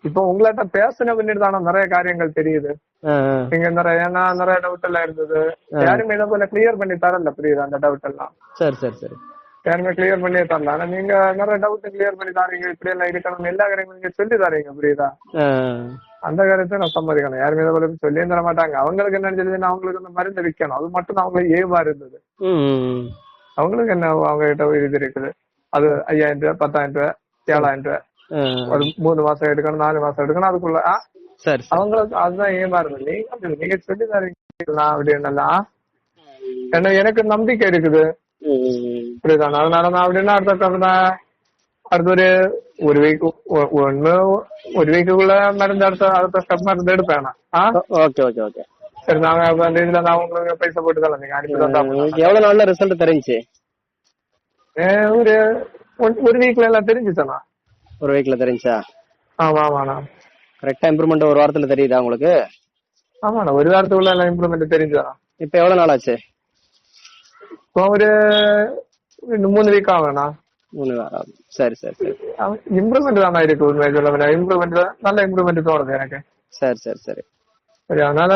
இப்ப உங்கள்ட்ட பேசின பின்னிட்டு தானே நிறைய காரியங்கள் தெரியுது. நீங்க நிறைய டவுட் எல்லாம் இருந்தது. யாருமே இதை போல கிளியர் பண்ணி தரல, புரியுது அந்த டவுட் எல்லாம். சரி சரி சரி. யாருமே கிளியர் பண்ணியே தரல. ஆனா நீங்க நிறைய டவுட் கிளியர் பண்ணி தாரீங்க. இப்படி எல்லாம் இருக்கணும் எல்லா காரியங்களும் நீங்க சொல்லி தாரீங்க, புரியுதா? அந்த காரியத்தை நான் சம்மதிக்கணும். யாருமே இதை போல சொல்லி தர மாட்டாங்க. அவங்களுக்கு என்ன சொல்லுதுன்னா அவங்களுக்கு அந்த மருந்து விற்கணும், அது மட்டும் தான் அவங்களுக்கு ஏமா இருந்தது. அவங்களுக்கு என்ன அவங்க கிட்ட இது இருக்குது, அது 5000 ரூபாய் 10,000 ரூபாய் 7,000 ரூபாய் ஒரு 3 மாசம் எடுக்கணும் 4 மாசம் எடுக்கணும், அதுக்குள்ள அவங்களுக்கு அதுதான் ஏமா இருந்தது. நீங்க சொல்லி தரீங்களா அப்படின்னலாம் எனக்கு நம்பிக்கை இருக்குது, புரியுதா? அதனால நான் அப்படின்னா அடுத்த ஒரு வீக் ஒரு வீக்குள்ள மருந்து அடுத்த ஸ்டெப் மருந்து எடுப்பேன். சரி, நாங்க இதுல நான் உங்களுக்கு பைசா போட்டு தரேன், நீங்க அனுப்பி தந்தா. எவ்வளவு நாள்ல ரிசல்ட் தெரிஞ்சுச்சு? ஒரு வீக்ல எல்லாம் தெரிஞ்சுச்சா? ஒரு வீக்ல தெரிஞ்சா? ஆமாண்ணா. கரெக்டா இம்ப்ரூவ்மெண்ட் ஒரு வாரத்துல தெரியுதா உங்களுக்கு? ஆமாண்ணா, ஒரு வாரத்துக்குள்ள எல்லாம் இம்ப்ரூவ்மெண்ட் தெரிஞ்சுதா. இப்ப எவ்வளவு நாள் ஆச்சு? இப்போ ஒரு 3 வீக் ஆகும்ண்ணா. 3 வாரம். சரி சரி சரி. இம்ப்ரூவ்மெண்ட் தானே இருக்கு. உண்மையை சொல்ல இம்ப்ரூவ்மெண்ட் நல்ல இம்ப்ரூவ்மெண்ட் தோணுது எனக்கு. சரி சரி சரி. அதனால